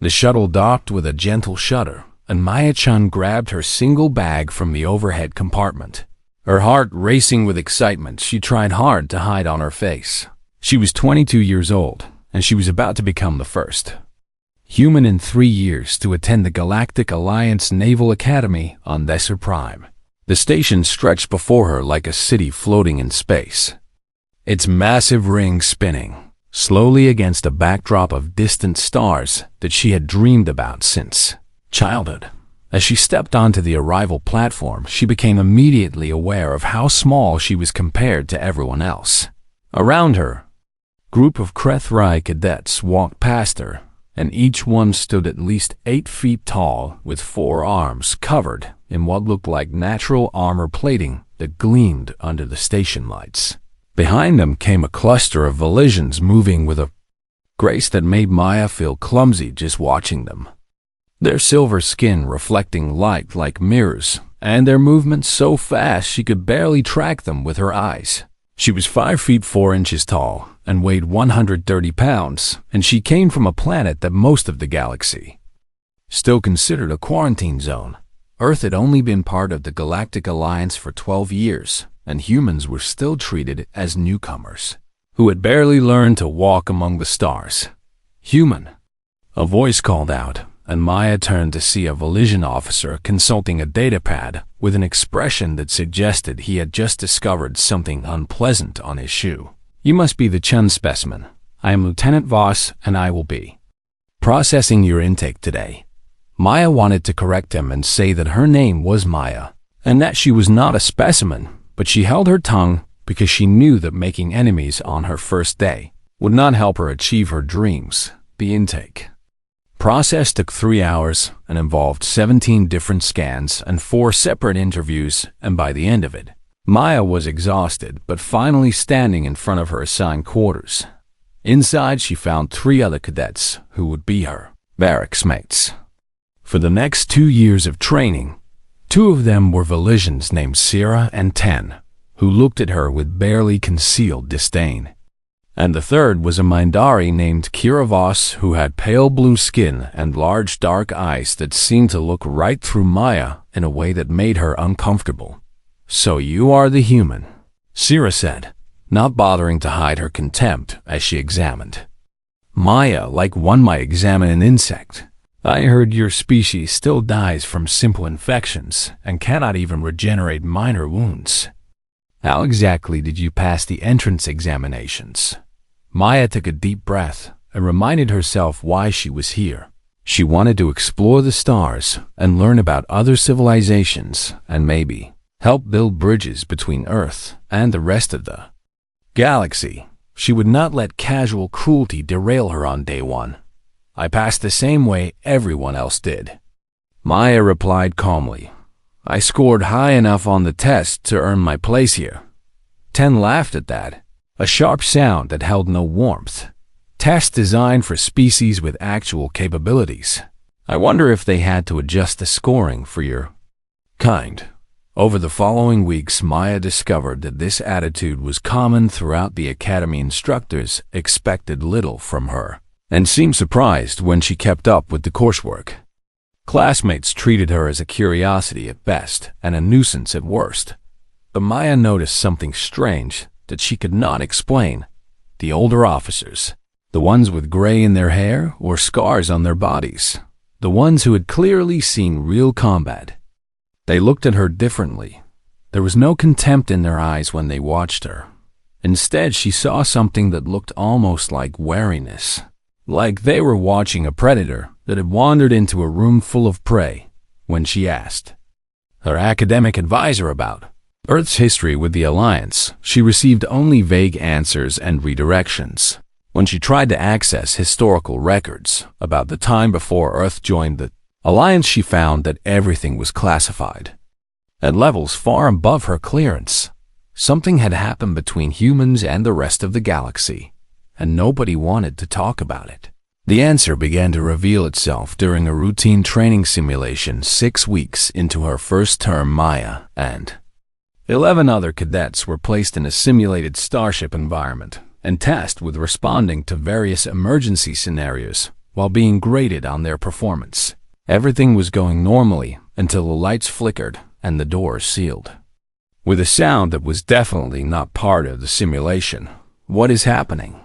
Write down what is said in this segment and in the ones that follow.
The shuttle docked with a gentle shudder, and Maya-chan grabbed her single bag from the overhead compartment. Her heart racing with excitement, she tried hard to hide on her face. She was 22 years old, and she was about to become the first human in 3 years to attend the Galactic Alliance Naval Academy on Desser Prime. The station stretched before her like a city floating in space, its massive ring spinning slowly against a backdrop of distant stars that she had dreamed about since childhood. As she stepped onto the arrival platform, she became immediately aware of how small she was compared to everyone else. Around her, a group of Krethrai cadets walked past her, and each one stood at least 8 feet tall with 4 arms covered in what looked like natural armor plating that gleamed under the station lights. Behind them came a cluster of Velisians moving with a grace that made Maya feel clumsy just watching them. Their silver skin reflecting light like mirrors, and their movements so fast she could barely track them with her eyes. She was 5 feet 4 inches tall and weighed 130 pounds, and she came from a planet that most of the galaxy still considered a quarantine zone. Earth had only been part of the Galactic Alliance for 12 years, and humans were still treated as newcomers who had barely learned to walk among the stars. "Human," a voice called out, and Maya turned to see a Velisian officer consulting a datapad with an expression that suggested he had just discovered something unpleasant on his shoe. "You must be the Chun specimen. I am Lieutenant Voss, and I will be processing your intake today." Maya wanted to correct him and say that her name was Maya, and that she was not a specimen, but she held her tongue because she knew that making enemies on her first day would not help her achieve her dreams. The intake process took 3 hours and involved 17 different scans and 4 separate interviews, and by the end of it, Maya was exhausted but finally standing in front of her assigned quarters. Inside, she found 3 other cadets who would be her barracks mates. For the next 2 years of training, 2 of them were Velisians named Sierra and Ten, who looked at her with barely concealed disdain. And the third was a Mindari named Kira Voss, who had pale blue skin and large dark eyes that seemed to look right through Maya in a way that made her uncomfortable. "So you are the human," Sierra said, not bothering to hide her contempt as she examined Maya like one might examine an insect. "I heard your species still dies from simple infections and cannot even regenerate minor wounds. How exactly did you pass the entrance examinations?" Maya took a deep breath and reminded herself why she was here. She wanted to explore the stars and learn about other civilizations and maybe help build bridges between Earth and the rest of the galaxy. She would not let casual cruelty derail her on day 1. "I passed the same way everyone else did," Maya replied calmly. "I scored high enough on the test to earn my place here." Ten laughed at that, a sharp sound that held no warmth. "Test designed for species with actual capabilities. I wonder if they had to adjust the scoring for your kind." Over the following weeks, Maya discovered that this attitude was common throughout the academy. Instructors expected little from her and seemed surprised when she kept up with the coursework. Classmates treated her as a curiosity at best and a nuisance at worst. But Maya noticed something strange that she could not explain. The older officers, the ones with gray in their hair or scars on their bodies, the ones who had clearly seen real combat, they looked at her differently. There was no contempt in their eyes when they watched her. Instead, she saw something that looked almost like wariness, like they were watching a predator that had wandered into a room full of prey. When she asked her academic advisor about Earth's history with the Alliance, she received only vague answers and redirections. When she tried to access historical records about the time before Earth joined the Alliance, she found that everything was classified at levels far above her clearance. Something had happened between humans and the rest of the galaxy, and nobody wanted to talk about it. The answer began to reveal itself during a routine training simulation 6 weeks into her first term. Maya and 11 other cadets were placed in a simulated starship environment and tasked with responding to various emergency scenarios while being graded on their performance. Everything was going normally until the lights flickered and the doors sealed. With a sound that was definitely not part of the simulation. "What is happening?"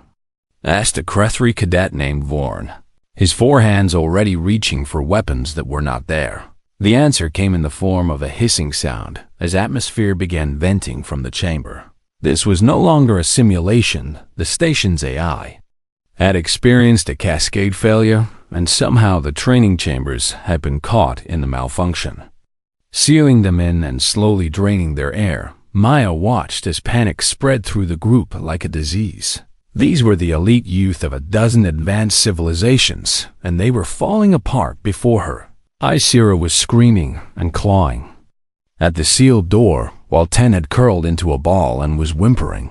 asked a Crethry cadet named Vorn, his four hands already reaching for weapons that were not there. The answer came in the form of a hissing sound as atmosphere began venting from the chamber. This was no longer a simulation. The station's AI had experienced a cascade failure, and somehow the training chambers had been caught in the malfunction. Sealing them in and slowly draining their air, Maya watched as panic spread through the group like a disease. These were the elite youth of a dozen advanced civilizations, and they were falling apart before her. Isira was screaming and clawing at the sealed door, while Ten had curled into a ball and was whimpering.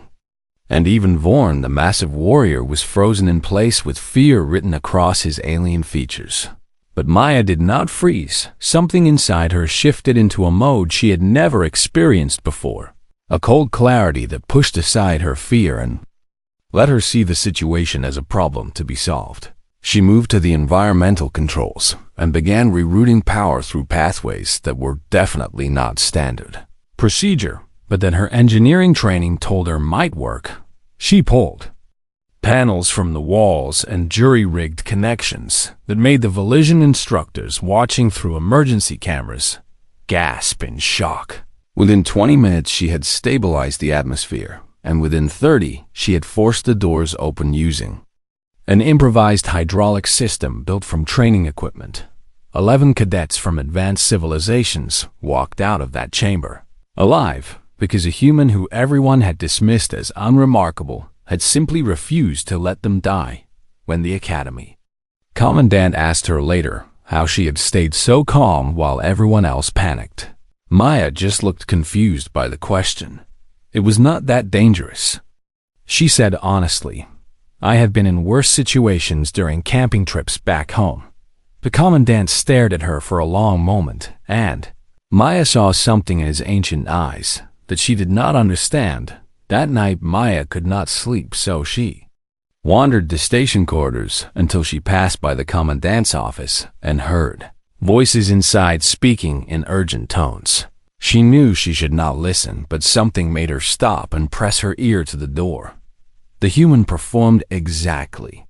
And even Vorn, the massive warrior, was frozen in place with fear written across his alien features. But Maya did not freeze. Something inside her shifted into a mode she had never experienced before. A cold clarity that pushed aside her fear and let her see the situation as a problem to be solved. She moved to the environmental controls and began rerouting power through pathways that were definitely not standard procedure, but that her engineering training told her might work. She pulled panels from the walls and jury-rigged connections that made the Volition instructors watching through emergency cameras gasp in shock. Within 20 minutes, she had stabilized the atmosphere, and within 30, she had forced the doors open using an improvised hydraulic system built from training equipment. 11 cadets from advanced civilizations walked out of that chamber alive, because a human who everyone had dismissed as unremarkable had simply refused to let them die. When the Academy Commandant asked her later how she had stayed so calm while everyone else panicked, Maya just looked confused by the question. It was not that dangerous. She said honestly, "I have been in worse situations during camping trips back home." The Commandant stared at her for a long moment, and Maya saw something in his ancient eyes that she did not understand. That night, Maya could not sleep, so she wandered the station corridors until she passed by the Commandant's office and heard voices inside speaking in urgent tones. She knew she should not listen, but something made her stop and press her ear to the door. The human performed exactly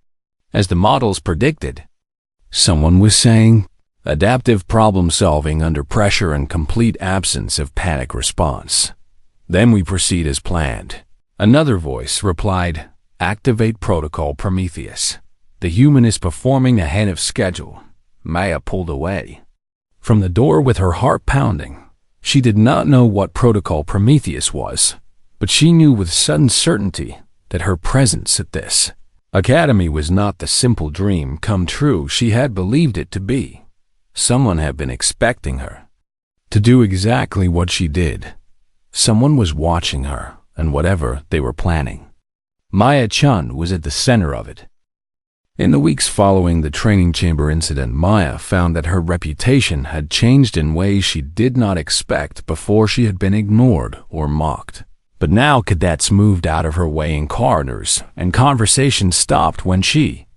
as the models predicted. Someone was saying, "Adaptive problem solving under pressure and complete absence of panic response. Then we proceed as planned." Another voice replied, "Activate Protocol Prometheus. The human is performing ahead of schedule." Maya pulled away from the door with her heart pounding. She did not know what Protocol Prometheus was, but she knew with sudden certainty that her presence at this academy was not the simple dream come true she had believed it to be. Someone had been expecting her to do exactly what she did. Someone was watching her and whatever they were planning. Maya Chun was at the center of it. In the weeks following the training chamber incident, Maya found that her reputation had changed in ways she did not expect. Before, she had been ignored or mocked. But now cadets moved out of her way in corridors, and conversations stopped when she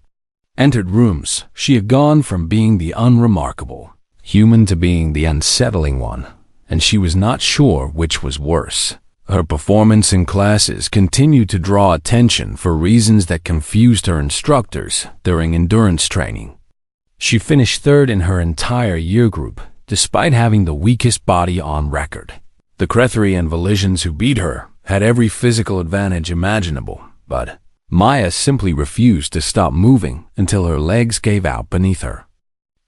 entered rooms. She had gone from being the unremarkable human to being the unsettling one, and she was not sure which was worse. Her performance in classes continued to draw attention for reasons that confused her instructors during endurance training. She finished third in her entire year group, despite having the weakest body on record. The Crethry and Volitions who beat her had every physical advantage imaginable, but Maya simply refused to stop moving until her legs gave out beneath her.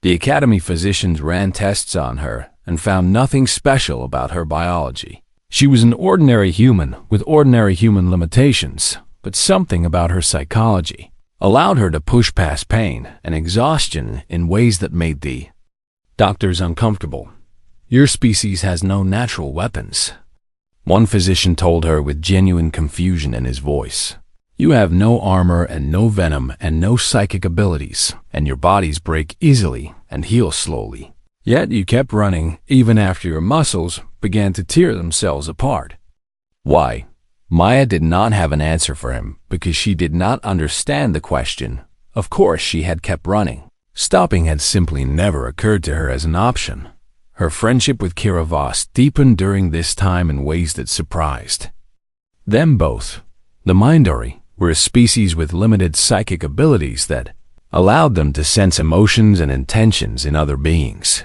The Academy physicians ran tests on her and found nothing special about her biology. She was an ordinary human with ordinary human limitations, but something about her psychology allowed her to push past pain and exhaustion in ways that made the doctors uncomfortable. "Your species has no natural weapons," one physician told her with genuine confusion in his voice. "You have no armor and no venom and no psychic abilities, and your bodies break easily and heal slowly. Yet you kept running even after your muscles began to tear themselves apart." Why? Maya did not have an answer for him because she did not understand the question Of course, she had kept running. Stopping had simply never occurred to her as an option. Her friendship with Kira Voss deepened during this time in ways that surprised them both. The Mindori were a species with limited psychic abilities that allowed them to sense emotions and intentions in other beings.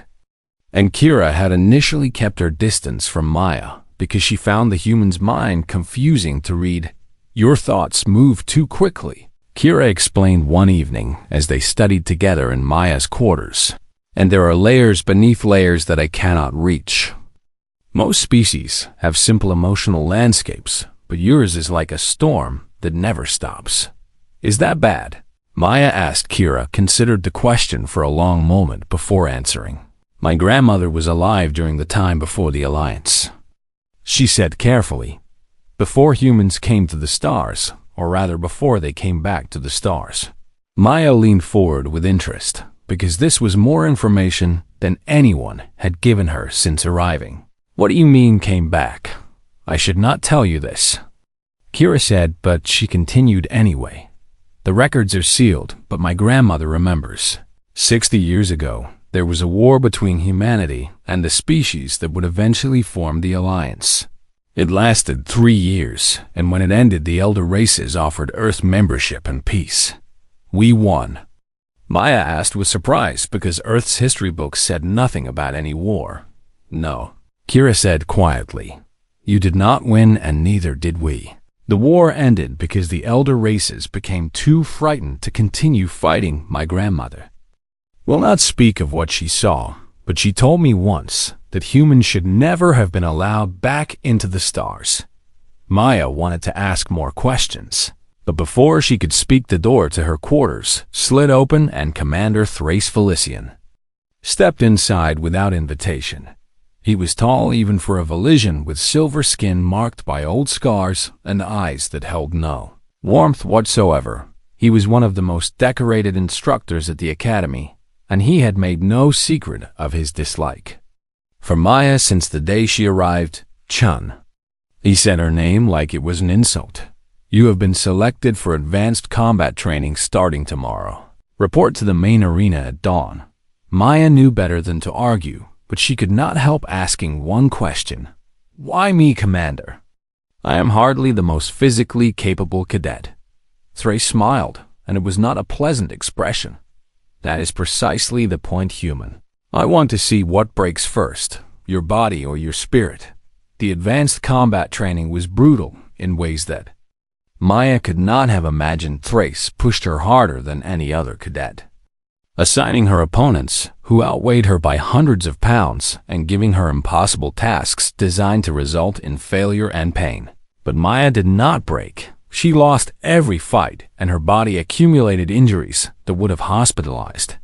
And Kira had initially kept her distance from Maya because she found the human's mind confusing to read. Your thoughts move too quickly, Kira explained one evening as they studied together in Maya's quarters. And there are layers beneath layers that I cannot reach. Most species have simple emotional landscapes, but yours is like a storm that never stops. Is that bad? Maya asked. Kira considered the question for a long moment before answering. My grandmother was alive during the time before the Alliance, she said carefully. Before humans came to the stars, or rather before they came back to the stars. Maya leaned forward with interest, because this was more information than anyone had given her since arriving. What do you mean came back? I should not tell you this, Kira said, but she continued anyway. The records are sealed, but my grandmother remembers. 60 years ago, there was a war between humanity and the species that would eventually form the Alliance. It lasted 3 years, and when it ended, the elder races offered Earth membership and peace. We won. Maya asked with surprise because Earth's history books said nothing about any war. No, Kira said quietly. You did not win, and neither did we. The war ended because the elder races became too frightened to continue fighting my grandmother. We'll not speak of what she saw, but she told me once that humans should never have been allowed back into the stars. Maya wanted to ask more questions, but before she could speak, the door to her quarters slid open and Commander Thrace Felician stepped inside without invitation. He was tall even for a Velisian, with silver skin marked by old scars and eyes that held no warmth whatsoever. He was one of the most decorated instructors at the academy, and he had made no secret of his dislike for Maya since the day she arrived. Chun. He said her name like it was an insult. You have been selected for advanced combat training starting tomorrow. Report to the main arena at dawn. Maya knew better than to argue, but she could not help asking one question. Why me, Commander? I am hardly the most physically capable cadet. Thrace smiled, and it was not a pleasant expression. That is precisely the point, human. I want to see what breaks first, your body or your spirit. The advanced combat training was brutal in ways that Maya could not have imagined. Thrace pushed her harder than any other cadet, assigning her opponents who outweighed her by hundreds of pounds and giving her impossible tasks designed to result in failure and pain. But Maya did not break. She lost every fight, and her body accumulated injuries that would have hospitalized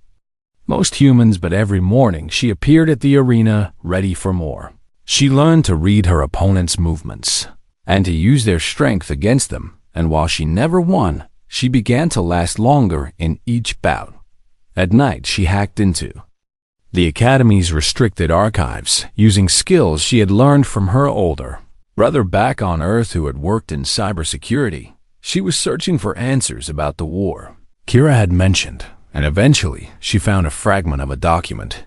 most humans, but every morning she appeared at the arena ready for more. She learned to read her opponent's movements and to use their strength against them, and while she never won, she began to last longer in each bout. At night, she hacked into the Academy's restricted archives, using skills she had learned from her older brother back on Earth who had worked in cybersecurity. She was searching for answers about the war Kira had mentioned, and eventually she found a fragment of a document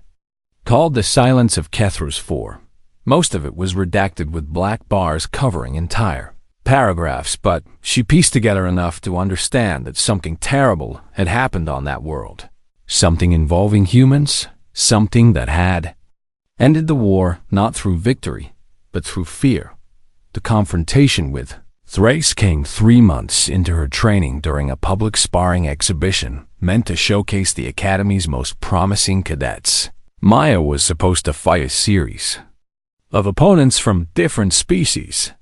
called The Silence of Kethros 4. Most of it was redacted with black bars covering entire paragraphs, but she pieced together enough to understand that something terrible had happened on that world. Something involving humans, something that had ended the war not through victory, but through fear. The confrontation with Thrace came 3 months into her training during a public sparring exhibition meant to showcase the Academy's most promising cadets. Maya was supposed to fight a series of opponents from different species,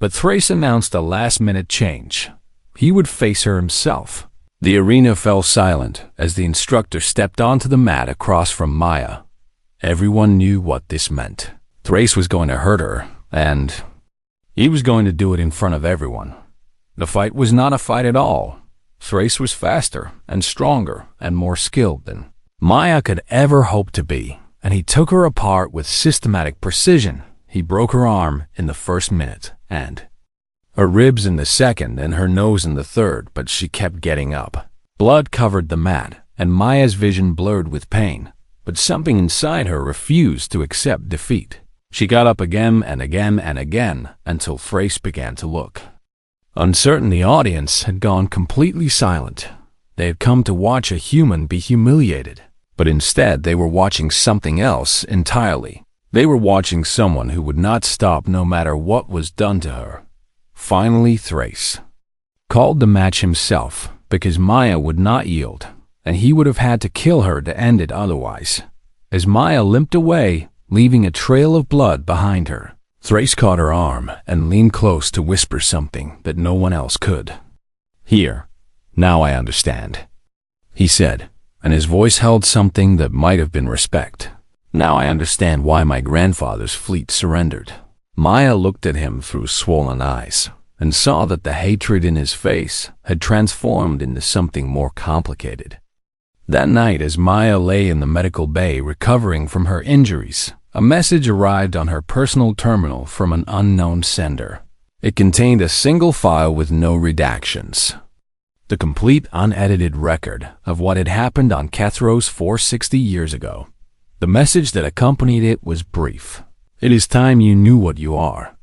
but Thrace announced a last-minute change. He would face her himself. The arena fell silent as the instructor stepped onto the mat across from Maya. Everyone knew what this meant. Thrace was going to hurt her, and he was going to do it in front of everyone. The fight was not a fight at all. Thrace was faster and stronger and more skilled than Maya could ever hope to be, and he took her apart with systematic precision. He broke her arm in the first minute, and her ribs in the second, and her nose in the third, but she kept getting up. Blood covered the mat, and Maya's vision blurred with pain, but something inside her refused to accept defeat. She got up again and again and again until Thrace began to look. Uncertain, the audience had gone completely silent. They had come to watch a human be humiliated, but instead they were watching something else entirely. They were watching someone who would not stop no matter what was done to her. Finally, Thrace called the match himself because Maya would not yield, and he would have had to kill her to end it otherwise. As Maya limped away, leaving a trail of blood behind her, Thrace caught her arm and leaned close to whisper something that no one else could. "Here, now I understand," he said, and his voice held something that might have been respect. "Now I understand why my grandfather's fleet surrendered." Maya looked at him through swollen eyes and saw that the hatred in his face had transformed into something more complicated. That night, as Maya lay in the medical bay recovering from her injuries, a message arrived on her personal terminal from an unknown sender. It contained a single file with no redactions. The complete unedited record of what had happened on Kethros 460 years ago. The message that accompanied it was brief. "It is time you knew what you are."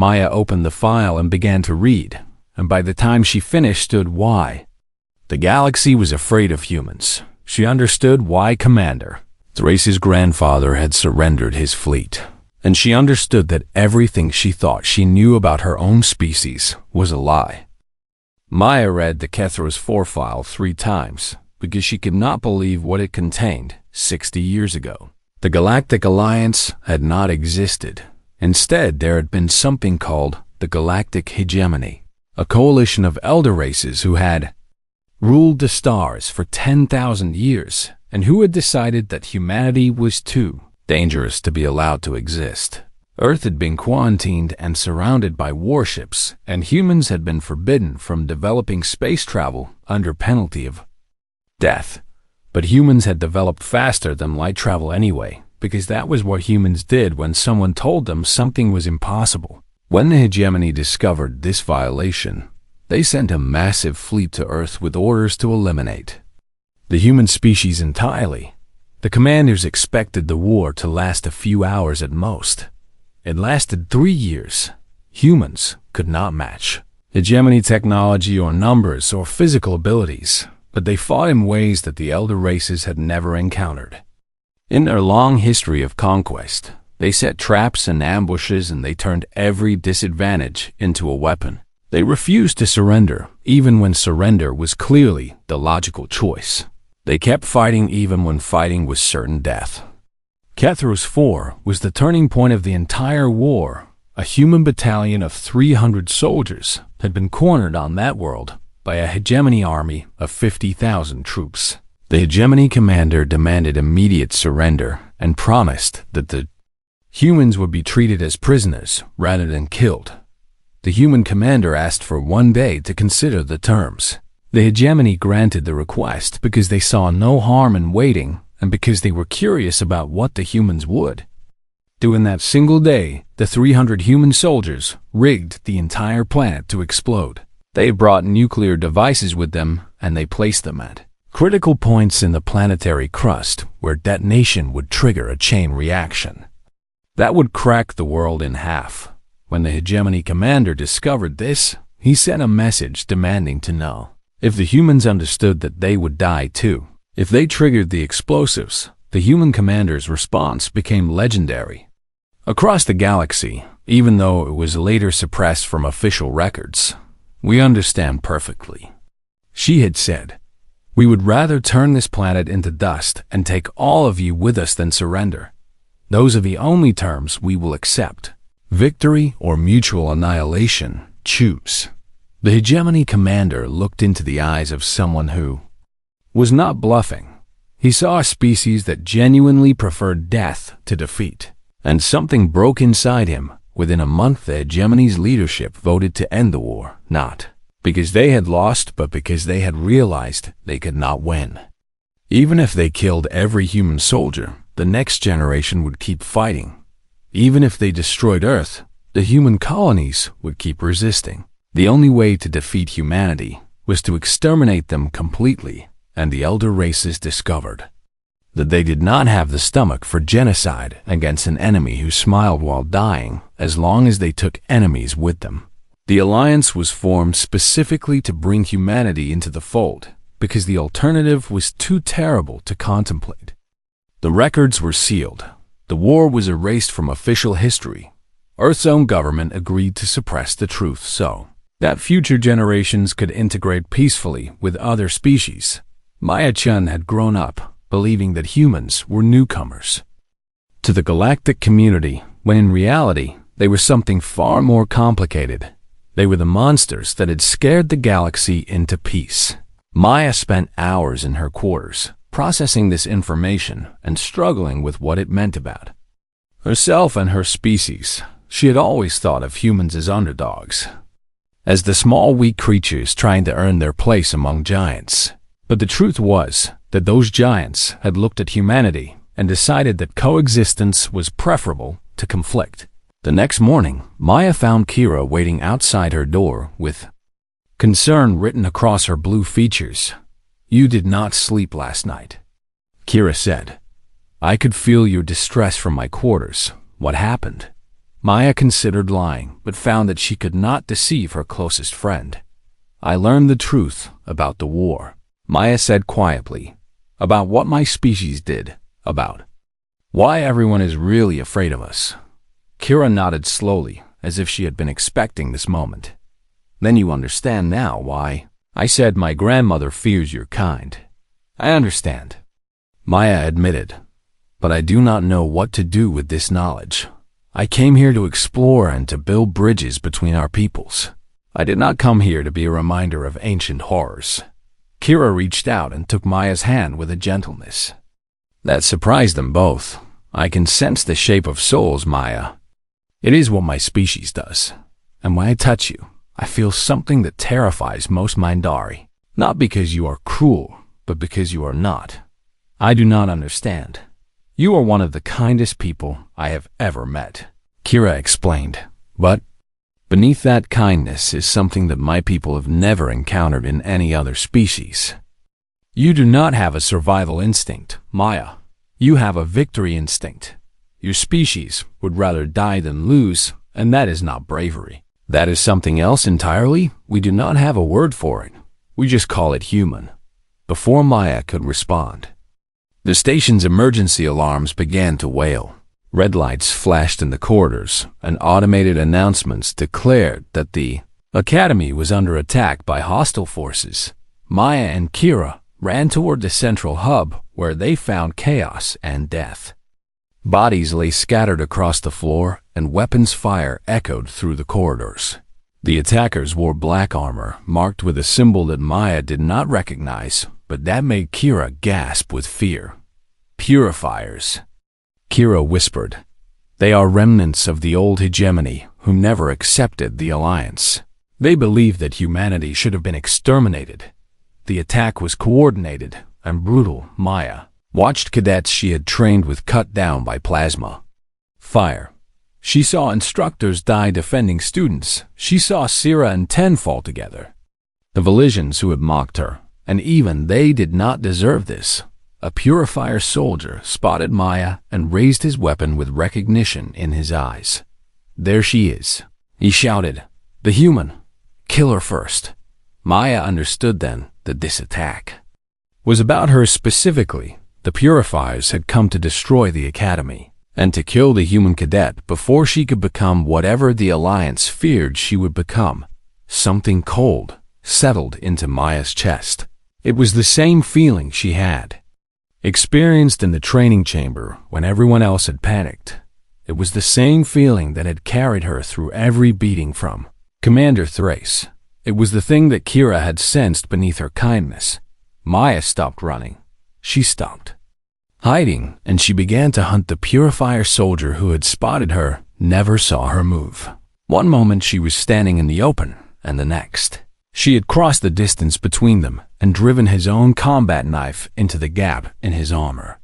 Maya opened the file and began to read, and by the time she finished stood why. The galaxy was afraid of humans. She understood why Commander Thrace's grandfather had surrendered his fleet, and she understood that everything she thought she knew about her own species was a lie. Maya read the Kethros 4 file 3 times because she could not believe what it contained 60 years ago. The Galactic Alliance had not existed. Instead, there had been something called the Galactic Hegemony, a coalition of elder races who had ruled the stars for 10,000 years and who had decided that humanity was too dangerous to be allowed to exist. Earth had been quarantined and surrounded by warships, and humans had been forbidden from developing space travel under penalty of death. But humans had developed faster than light travel anyway, because that was what humans did when someone told them something was impossible. When the hegemony discovered this violation, they sent a massive fleet to Earth with orders to eliminate the human species entirely. The commanders expected the war to last a few hours at most. It lasted 3 years. Humans could not match hegemony technology or numbers or physical abilities, but they fought in ways that the elder races had never encountered. In their long history of conquest, they set traps and ambushes, and they turned every disadvantage into a weapon. They refused to surrender, even when surrender was clearly the logical choice. They kept fighting even when fighting was certain death. Kethros 4 was the turning point of the entire war. A human battalion of 300 soldiers had been cornered on that world by a hegemony army of 50,000 troops. The hegemony commander demanded immediate surrender and promised that the humans would be treated as prisoners rather than killed. The human commander asked for 1 day to consider the terms. The hegemony granted the request because they saw no harm in waiting and because they were curious about what the humans would do. In that single day, the 300 human soldiers rigged the entire planet to explode. They brought nuclear devices with them, and they placed them at critical points in the planetary crust where detonation would trigger a chain reaction that would crack the world in half. When the hegemony commander discovered this, he sent a message demanding to know if the humans understood that they would die too. If they triggered the explosives, the human commander's response became legendary. Across the galaxy, even though it was later suppressed from official records, "We understand perfectly," she had said. "We would rather turn this planet into dust and take all of you with us than surrender. Those are the only terms we will accept. Victory or mutual annihilation, choose." The hegemony commander looked into the eyes of someone who was not bluffing. He saw a species that genuinely preferred death to defeat, and something broke inside him. Within a month, the hegemony's leadership voted to end the war, not because they had lost, but because they had realized they could not win. Even if they killed every human soldier, the next generation would keep fighting. Even if they destroyed Earth, the human colonies would keep resisting. The only way to defeat humanity was to exterminate them completely, and the elder races discovered that they did not have the stomach for genocide against an enemy who smiled while dying as long as they took enemies with them. The alliance was formed specifically to bring humanity into the fold because the alternative was too terrible to contemplate. The records were sealed. The war was erased from official history. Earth's own government agreed to suppress the truth so that future generations could integrate peacefully with other species. Maya-chan had grown up believing that humans were newcomers to the galactic community, when in reality they were something far more complicated. They were the monsters that had scared the galaxy into peace. Maya spent hours in her quarters, processing this information and struggling with what it meant about herself and her species. She had always thought of humans as underdogs, as the small, weak creatures trying to earn their place among giants. But the truth was that those giants had looked at humanity and decided that coexistence was preferable to conflict. The next morning, Maya found Kira waiting outside her door with concern written across her blue features. "You did not sleep last night," Kira said. "I could feel your distress from my quarters. What happened?" Maya considered lying, but found that she could not deceive her closest friend. "I learned the truth about the war," Maya said quietly. "About what my species did, about why everyone is really afraid of us." Kira nodded slowly, as if she had been expecting this moment. "Then you understand now why I said my grandmother fears your kind." "I understand," Maya admitted, "but I do not know what to do with this knowledge. I came here to explore and to build bridges between our peoples. I did not come here to be a reminder of ancient horrors." Kira reached out and took Maya's hand with a gentleness that surprised them both. "I can sense the shape of souls, Maya. It is what my species does. And when I touch you, I feel something that terrifies most Mindari. Not because you are cruel, but because you are not. I do not understand. You are one of the kindest people I have ever met," Kira explained. "But beneath that kindness is something that my people have never encountered in any other species. You do not have a survival instinct, Maya. You have a victory instinct. Your species would rather die than lose, and that is not bravery. That is something else entirely. We do not have a word for it. We just call it human." Before Maya could respond, the station's emergency alarms began to wail. Red lights flashed in the corridors, and automated announcements declared that the academy was under attack by hostile forces. Maya and Kira ran toward the central hub, where they found chaos and death. Bodies lay scattered across the floor, and weapons fire echoed through the corridors. The attackers wore black armor, marked with a symbol that Maya did not recognize, but that made Kira gasp with fear. "Purifiers," Kira whispered. "They are remnants of the old hegemony who never accepted the alliance. They believed that humanity should have been exterminated. The attack was coordinated and brutal." Maya watched cadets she had trained with cut down by plasma fire. She saw instructors die defending students. She saw Sira and Ten fall together. The Valisians who had mocked her, and even they did not deserve this. A purifier soldier spotted Maya and raised his weapon with recognition in his eyes. "There she is," he shouted. "The human. Kill her first." Maya understood then that this attack was about her specifically. The purifiers had come to destroy the academy and to kill the human cadet before she could become whatever the alliance feared she would become. Something cold settled into Maya's chest. It was the same feeling she had experienced in the training chamber when everyone else had panicked. It was the same feeling that had carried her through every beating from Commander Thrace. It was the thing that Kira had sensed beneath her kindness. Maya stopped running. She stopped hiding, and she began to hunt. The purifier soldier who had spotted her never saw her move. One moment she was standing in the open, and the next she had crossed the distance between them and driven his own combat knife into the gap in his armor.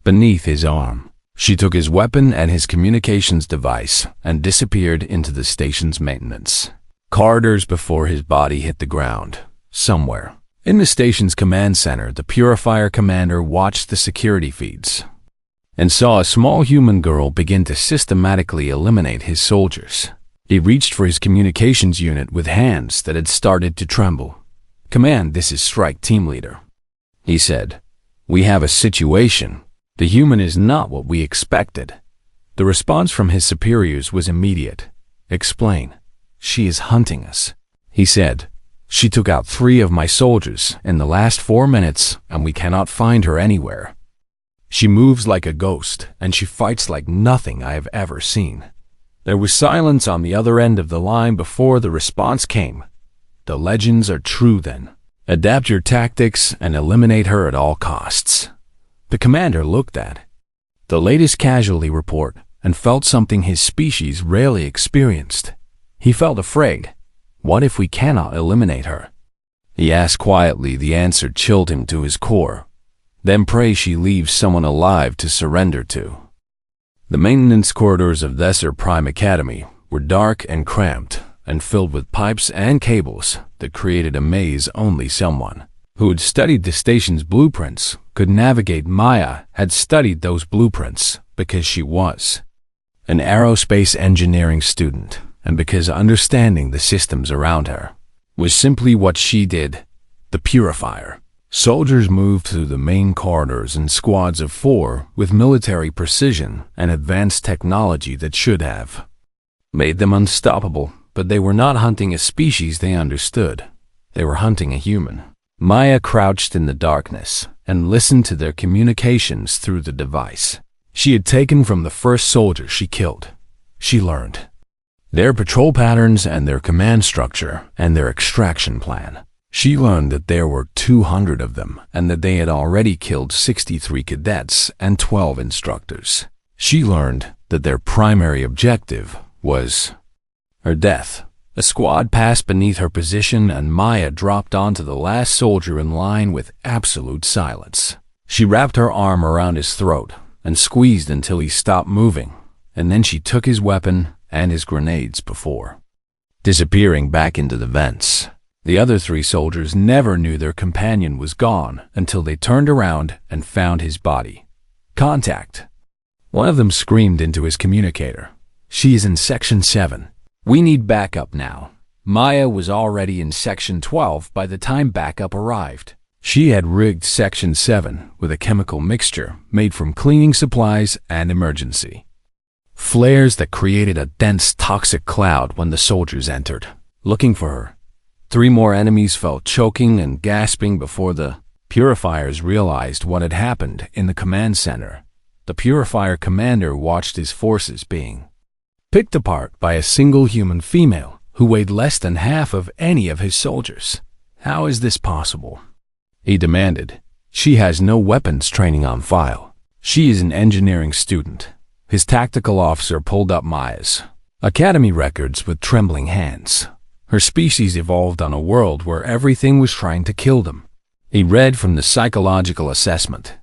Beneath his arm, she took his weapon and his communications device and disappeared into the station's maintenance corridors before his body hit the ground. Somewhere in the station's command center, the Purifier commander watched the security feeds and saw a small human girl begin to systematically eliminate his soldiers. He reached for his communications unit with hands that had started to tremble. "Command, this is Strike Team Leader," he said. "We have a situation. The human is not what we expected." The response from his superiors was immediate. "Explain." "She is hunting us," he said. "She took out 3 of my soldiers in the last 4 minutes, and we cannot find her anywhere. She moves like a ghost, and she fights like nothing I have ever seen." There was silence on the other end of the line before the response came. "The legends are true then. Adapt your tactics and eliminate her at all costs." The commander looked at the latest casualty report and felt something his species rarely experienced. He felt afraid. What if we cannot eliminate her? He asked quietly. The answer chilled him to his core. Then pray she leaves someone alive to surrender to. The maintenance corridors of Desser Prime Academy were dark and cramped and filled with pipes and cables that created a maze only someone who had studied the station's blueprints could navigate. Maya had studied those blueprints because she was an aerospace engineering student, and because understanding the systems around her was simply what she did. The Purifier soldiers moved through the main corridors in squads of 4 with military precision and advanced technology that should have made them unstoppable, but they were not hunting a species they understood. They were hunting a human. Maya crouched in the darkness and listened to their communications through the device she had taken from the first soldier she killed. She learned their patrol patterns and their command structure and their extraction plan. She learned that there were 200 of them and that they had already killed 63 cadets and 12 instructors. She learned that their primary objective was her death. A squad passed beneath her position and Maya dropped onto the last soldier in line with absolute silence. She wrapped her arm around his throat and squeezed until he stopped moving, and then she took his weapon and his grenades before disappearing back into the vents. The other 3 soldiers never knew their companion was gone until they turned around and found his body. "Contact!" One of them screamed into his communicator. "She is in Section 7. We need backup now." Maya was already in Section 12 by the time backup arrived. She had rigged Section 7 with a chemical mixture made from cleaning supplies and emergency flares that created a dense toxic cloud when the soldiers entered, looking for her. 3 more enemies fell choking and gasping before the Purifiers realized what had happened in the command center. The Purifier commander watched his forces being picked apart by a single human female who weighed less than half of any of his soldiers. "How is this possible?" he demanded. "She has no weapons training on file. She is an engineering student." His tactical officer pulled up Maya's academy records with trembling hands. Her species evolved on a world where everything was trying to kill them. He read from the psychological assessment.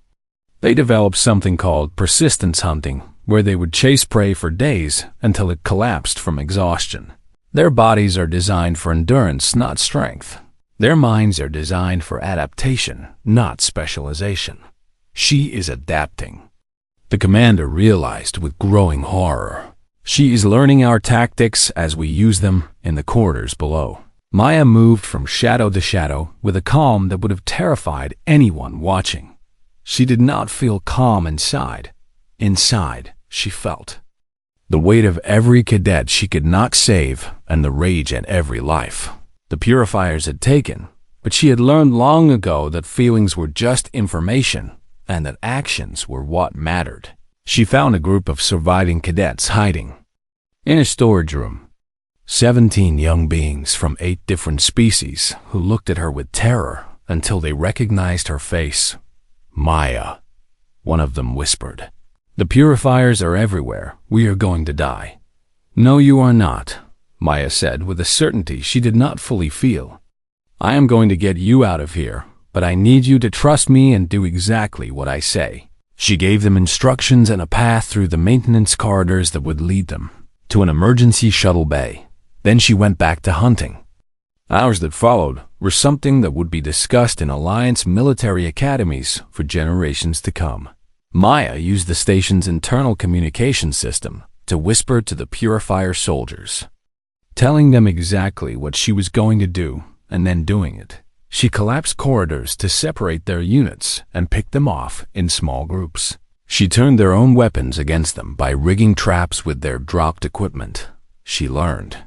They developed something called persistence hunting, where they would chase prey for days until it collapsed from exhaustion. Their bodies are designed for endurance, not strength. Their minds are designed for adaptation, not specialization. She is adapting. The commander realized with growing horror. She is learning our tactics as we use them in the corridors below. Maya moved from shadow to shadow with a calm that would have terrified anyone watching. She did not feel calm inside. Inside, she felt the weight of every cadet she could not save and the rage at every life the Purifiers had taken. But she had learned long ago that feelings were just information and that actions were what mattered. She found a group of surviving cadets hiding in a storage room. 17 young beings from 8 different species who looked at her with terror until they recognized her face. "Maya," one of them whispered. "The Purifiers are everywhere. We are going to die." "No, you are not," Maya said with a certainty she did not fully feel. "I am going to get you out of here, but I need you to trust me and do exactly what I say." She gave them instructions and a path through the maintenance corridors that would lead them to an emergency shuttle bay. Then she went back to hunting. Hours that followed were something that would be discussed in Alliance military academies for generations to come. Maya used the station's internal communication system to whisper to the Purifier soldiers, telling them exactly what she was going to do and then doing it. She collapsed corridors to separate their units and picked them off in small groups. She turned their own weapons against them by rigging traps with their dropped equipment. She learned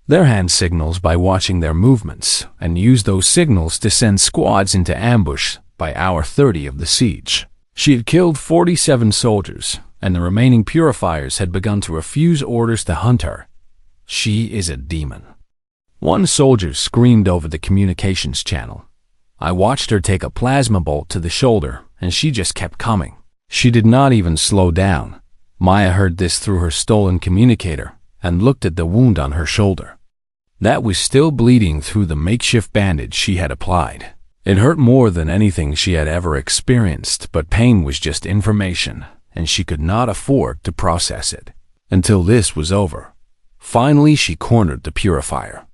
their hand signals by watching their movements and used those signals to send squads into ambush by hour 30 of the siege. She had killed 47 soldiers, and the remaining purifiers had begun to refuse orders to hunt her. She is a demon. One soldier screamed over the communications channel. I watched her take a plasma bolt to the shoulder, and she just kept coming. She did not even slow down. Maya heard this through her stolen communicator and looked at the wound on her shoulder. That was still bleeding through the makeshift bandage she had applied. It hurt more than anything she had ever experienced, but pain was just information, and she could not afford to process it. Until this was over. Finally, she cornered the Purifier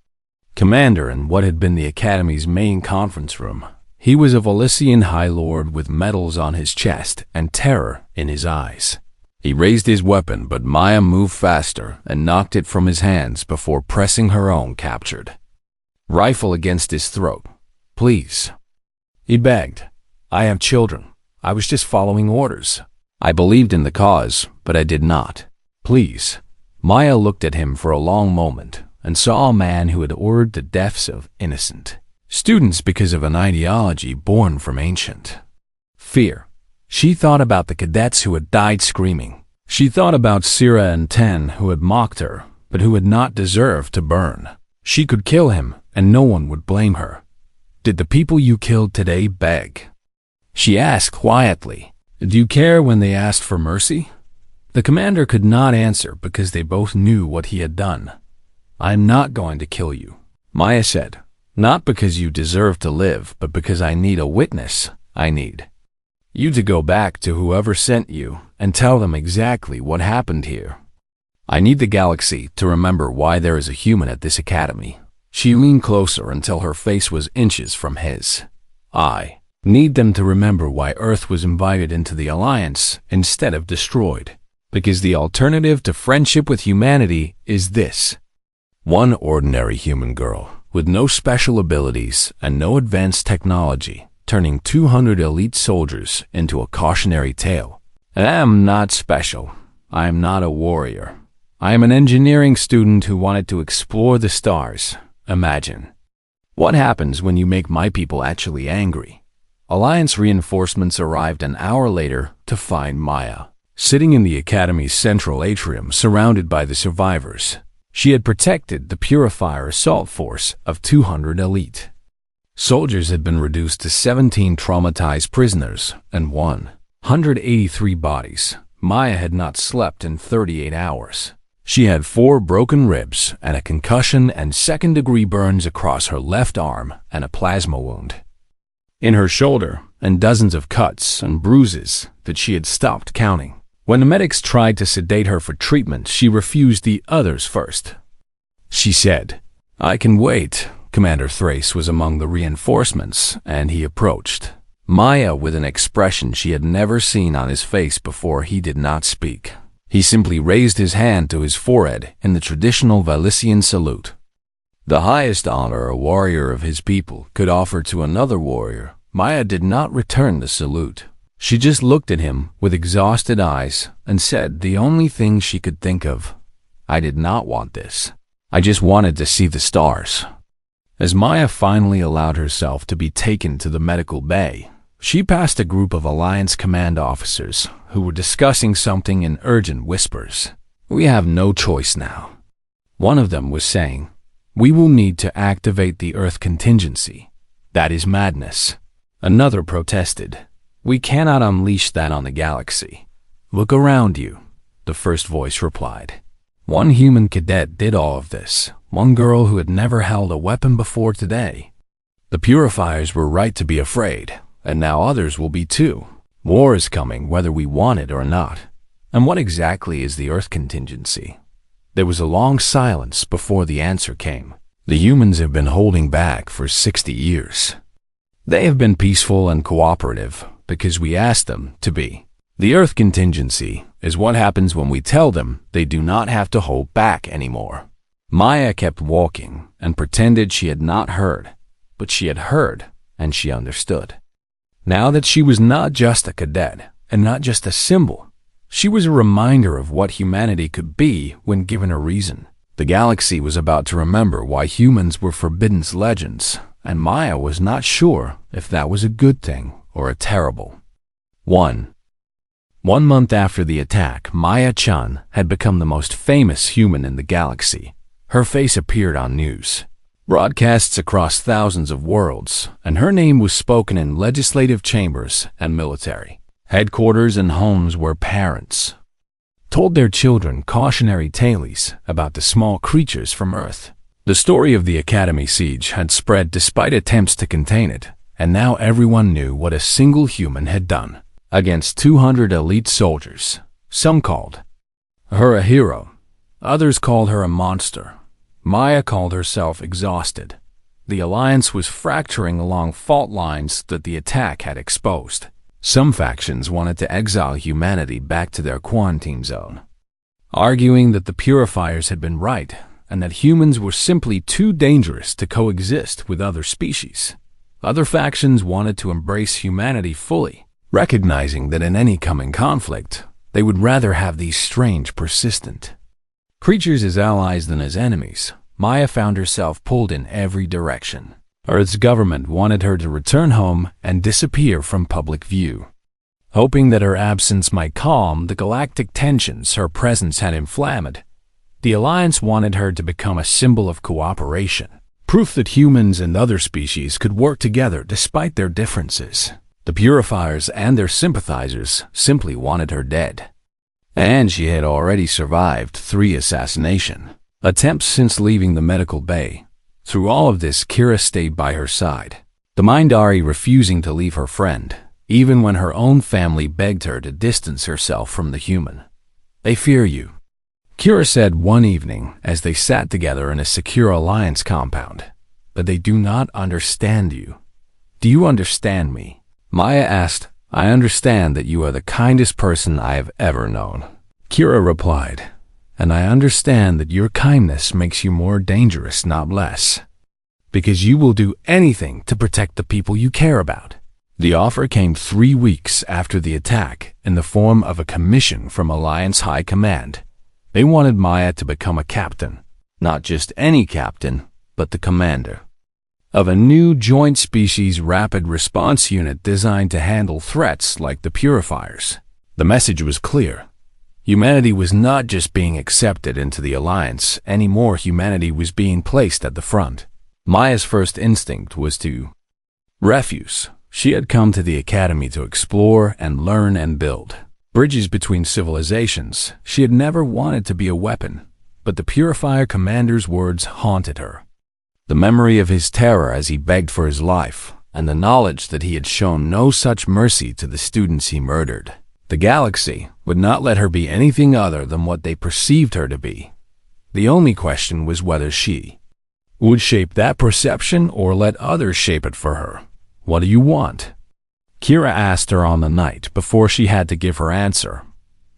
commander in what had been the Academy's main conference room. He was a Valisian High Lord with medals on his chest and terror in his eyes. He raised his weapon, but Maya moved faster and knocked it from his hands before pressing her own captured rifle against his throat. Please, he begged. I have children. I was just following orders. I believed in the cause, but I did not. Please. Maya looked at him for a long moment and saw a man who had ordered the deaths of innocent students because of an ideology born from ancient fear. She thought about the cadets who had died screaming. She thought about Sira and Ten who had mocked her, but who had not deserved to burn. She could kill him, and no one would blame her. Did the people you killed today beg? She asked quietly. Do you care when they asked for mercy? The commander could not answer because they both knew what he had done. I'm not going to kill you, Maya said. Not because you deserve to live, but because I need a witness. I need you to go back to whoever sent you and tell them exactly what happened here. I need the galaxy to remember why there is a human at this academy. She leaned closer until her face was inches from his. I need them to remember why Earth was invited into the Alliance instead of destroyed. Because the alternative to friendship with humanity is this. One ordinary human girl with no special abilities and no advanced technology, turning 200 elite soldiers into a cautionary tale. I am not special. I am not a warrior. I am an engineering student who wanted to explore the stars. Imagine. What happens when you make my people actually angry? Alliance reinforcements arrived an hour later to find Maya sitting in the Academy's central atrium surrounded by the survivors. She had protected the Purifier assault force of 200 elite. Soldiers had been reduced to 17 traumatized prisoners and 183 bodies. Maya had not slept in 38 hours. She had 4 broken ribs and a concussion and second-degree burns across her left arm and a plasma wound in her shoulder and dozens of cuts and bruises that she had stopped counting. When the medics tried to sedate her for treatment, she refused the others first. She said, I can wait. Commander Thrace was among the reinforcements, and he approached Maya with an expression she had never seen on his face before. He did not speak. He simply raised his hand to his forehead in the traditional Valisian salute. The highest honor a warrior of his people could offer to another warrior. Maya did not return the salute. She just looked at him with exhausted eyes and said the only thing she could think of. I did not want this. I just wanted to see the stars. As Maya finally allowed herself to be taken to the medical bay, she passed a group of Alliance command officers who were discussing something in urgent whispers. We have no choice now. One of them was saying, we will need to activate the Earth contingency. That is madness. Another protested, we cannot unleash that on the galaxy. Look around you, the first voice replied. One human cadet did all of this, one girl who had never held a weapon before today. The Purifiers were right to be afraid, and now others will be too. War is coming whether we want it or not. And what exactly is the Earth contingency? There was a long silence before the answer came. The humans have been holding back for 60 years. They have been peaceful and cooperative because we asked them to be. The Earth contingency is what happens when we tell them they do not have to hold back anymore. Maya kept walking and pretended she had not heard, but she had heard and she understood. Now that she was not just a cadet and not just a symbol, she was a reminder of what humanity could be when given a reason. The galaxy was about to remember why humans were forbidden's legends, and Maya was not sure if that was a good thing or a terrible one. 1 month after the attack, Maya-chan had become the most famous human in the galaxy. Her face appeared on news broadcasts across thousands of worlds, and her name was spoken in legislative chambers and military headquarters and homes where parents told their children cautionary tales about the small creatures from Earth. The story of the Academy siege had spread despite attempts to contain it, and now everyone knew what a single human had done against 200 elite soldiers. Some called her a hero, others called her a monster. Maya called herself exhausted. The alliance was fracturing along fault lines that the attack had exposed. Some factions wanted to exile humanity back to their quarantine zone, arguing that the purifiers had been right and that humans were simply too dangerous to coexist with other species. Other factions wanted to embrace humanity fully, recognizing that in any coming conflict, they would rather have these strange, persistent creatures as allies than as enemies. Maya found herself pulled in every direction. Earth's government wanted her to return home and disappear from public view. Hoping that her absence might calm the galactic tensions her presence had inflamed, the Alliance wanted her to become a symbol of cooperation, proof that humans and other species could work together despite their differences. The Purifiers and their sympathizers simply wanted her dead. And she had already survived 3 assassination attempts since leaving the medical bay. Through all of this, Kira stayed by her side, the Mindari refusing to leave her friend, even when her own family begged her to distance herself from the human. "They fear you," Kira said one evening as they sat together in a secure alliance compound. "But they do not understand you." "Do you understand me?" Maya asked. "I understand that you are the kindest person I have ever known," Kira replied. "And I understand that your kindness makes you more dangerous, not less, because you will do anything to protect the people you care about." The offer came 3 weeks after the attack in the form of a commission from Alliance High Command. They wanted Maya to become a captain, not just any captain, but the commander of a new joint species rapid response unit designed to handle threats like the Purifiers. The message was clear. Humanity was not just being accepted into the Alliance anymore, humanity was being placed at the front. Maya's first instinct was to refuse. She had come to the Academy to explore and learn and build bridges between civilizations. She had never wanted to be a weapon, but the Purifier commander's words haunted her. The memory of his terror as he begged for his life, and the knowledge that he had shown no such mercy to the students he murdered. The galaxy would not let her be anything other than what they perceived her to be. The only question was whether she would shape that perception or let others shape it for her. "What do you want?" Kira asked her on the night before she had to give her answer.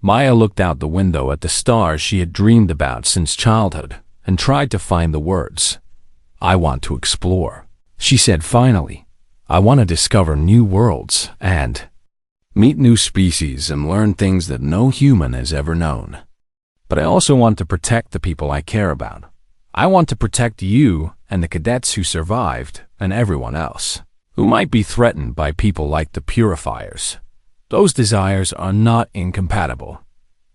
Maya looked out the window at the stars she had dreamed about since childhood and tried to find the words. "I want to explore," she said finally. "I want to discover new worlds and meet new species and learn things that no human has ever known. But I also want to protect the people I care about. I want to protect you and the cadets who survived and everyone else who might be threatened by people like the Purifiers. Those desires are not incompatible,"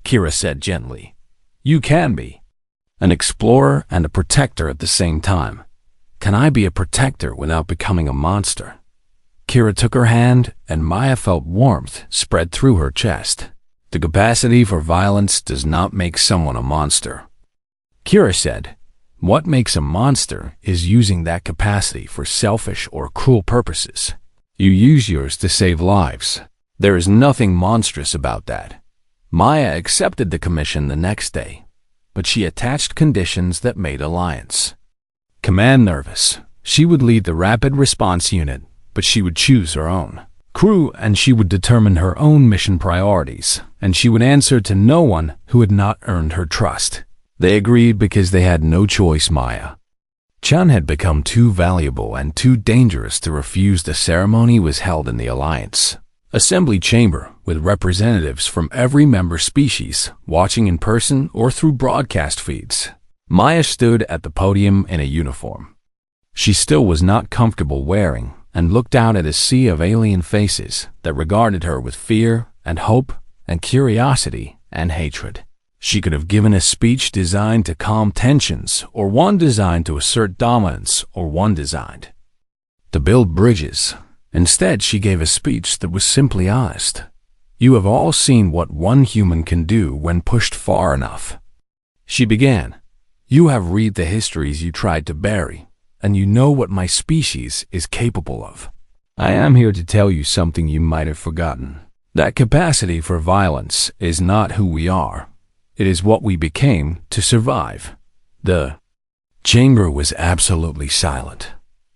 Kira said gently. "You can be an explorer and a protector at the same time. Can I be a protector without becoming a monster?" Kira took her hand, and Maya felt warmth spread through her chest. "The capacity for violence does not make someone a monster," Kira said. "What makes a monster is using that capacity for selfish or cruel purposes. You use yours to save lives. There is nothing monstrous about that." Maya accepted the commission the next day, but she attached conditions that made alliance Command nervous. She would lead the rapid response unit, but she would choose her own crew and she would determine her own mission priorities, and she would answer to no one who had not earned her trust. They agreed because they had no choice. Maya Chun had become too valuable and too dangerous to refuse. The ceremony was held in the Alliance Assembly Chamber with representatives from every member species watching in person or through broadcast feeds. Maya stood at the podium in a uniform she still was not comfortable wearing and looked out at a sea of alien faces that regarded her with fear and hope and curiosity and hatred. She could have given a speech designed to calm tensions, or one designed to assert dominance, or one designed to build bridges. Instead, she gave a speech that was simply honest. You have all seen what one human can do when pushed far enough. She began. You have read the histories you tried to bury, and you know what my species is capable of. I am here to tell you something you might have forgotten. That capacity for violence is not who we are. It is what we became to survive. The chamber was absolutely silent.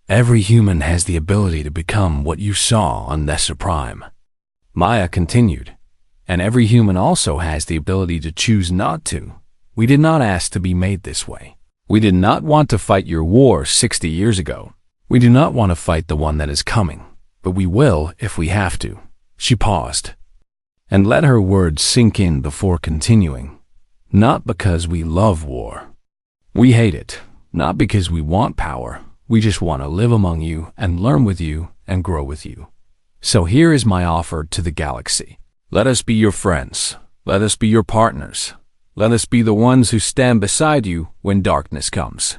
Every human has the ability to become what you saw on Nesser Prime. Maya continued, and every human also has the ability to choose not to. We did not ask to be made this way. We did not want to fight your war 60 years ago. We do not want to fight the one that is coming, but we will if we have to. She paused and let her words sink in before continuing. Not because we love war. We hate it. Not because we want power. We just want to live among you and learn with you and grow with you. So here is my offer to the galaxy. Let us be your friends. Let us be your partners. Let us be the ones who stand beside you when darkness comes.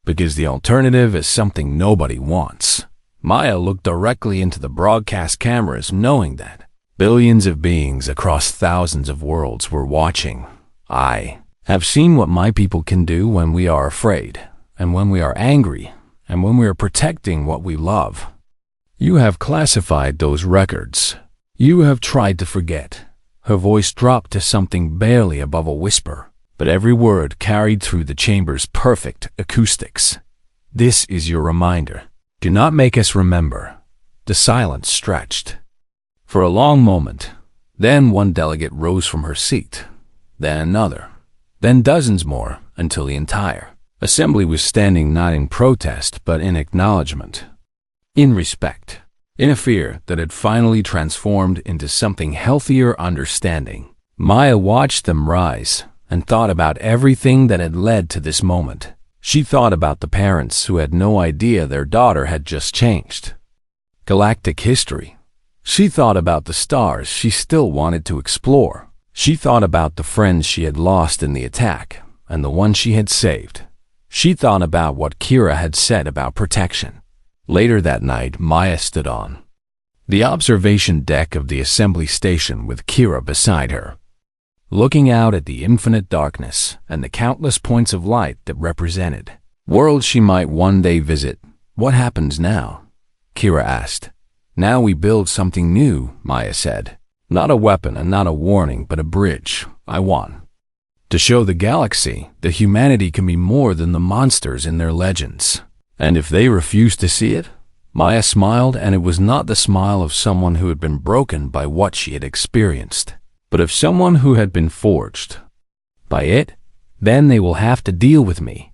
Because the alternative is something nobody wants. Maya looked directly into the broadcast cameras, knowing that billions of beings across thousands of worlds were watching. I have seen what my people can do when we are afraid, and when we are angry, and when we are protecting what we love. You have classified those records. You have tried to forget. Her voice dropped to something barely above a whisper, but every word carried through the chamber's perfect acoustics. This is your reminder. Do not make us remember. The silence stretched for a long moment. Then one delegate rose from her seat, then another, then dozens more, until the entire assembly was standing not in protest but in acknowledgement, in respect, in a fear that had finally transformed into something healthier understanding. Maya watched them rise and thought about everything that had led to this moment. She thought about the parents who had no idea their daughter had just changed. Galactic history. She thought about the stars she still wanted to explore. She thought about the friends she had lost in the attack and the ones she had saved. She thought about what Kira had said about protection. Later that night, Maya stood on the observation deck of the assembly station with Kira beside her, looking out at the infinite darkness and the countless points of light that represented worlds she might one day visit. What happens now? Kira asked. Now we build something new, Maya said. Not a weapon and not a warning, but a bridge. I want to show the galaxy that humanity can be more than the monsters in their legends. And if they refuse to see it? Maya smiled, and it was not the smile of someone who had been broken by what she had experienced, but of someone who had been forged by it. Then they will have to deal with me.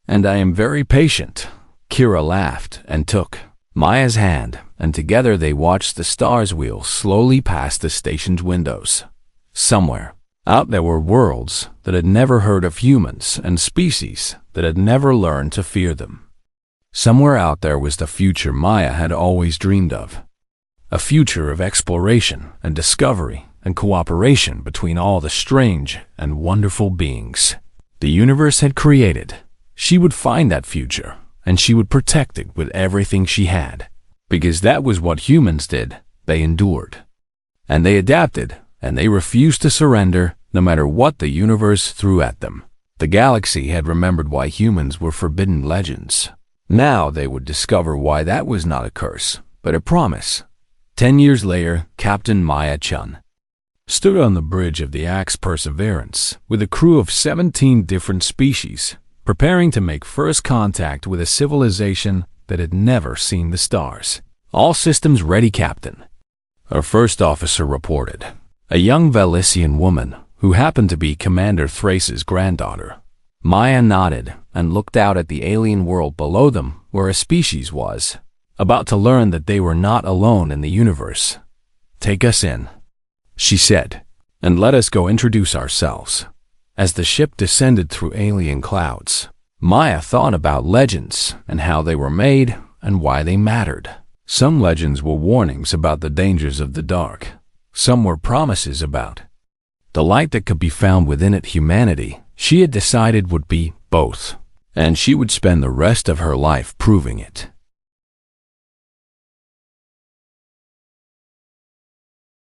And I am very patient. Kira laughed and took Maya's hand, and together they watched the stars wheel slowly past the station's windows. Somewhere out there were worlds that had never heard of humans and species that had never learned to fear them. Somewhere out there was the future Maya had always dreamed of. A future of exploration and discovery and cooperation between all the strange and wonderful beings the universe had created. She would find that future, and she would protect it with everything she had. Because that was what humans did. They endured. And they adapted, and they refused to surrender no matter what the universe threw at them. The galaxy had remembered why humans were forbidden legends. Now they would discover why that was not a curse, but a promise. 10 years later, Captain Maya Chun stood on the bridge of the Axe Perseverance with a crew of 17 different species, preparing to make first contact with a civilization that had never seen the stars. "All systems ready, Captain," our first officer reported. A young Velician woman, who happened to be Commander Thrace's granddaughter. Maya nodded and looked out at the alien world below them where a species was, about to learn that they were not alone in the universe. "Take us in," she said, "and let us go introduce ourselves." As the ship descended through alien clouds, Maya thought about legends and how they were made and why they mattered. Some legends were warnings about the dangers of the dark. Some were promises about the light that could be found within it. Humanity, she had decided, would be both, and she would spend the rest of her life proving it.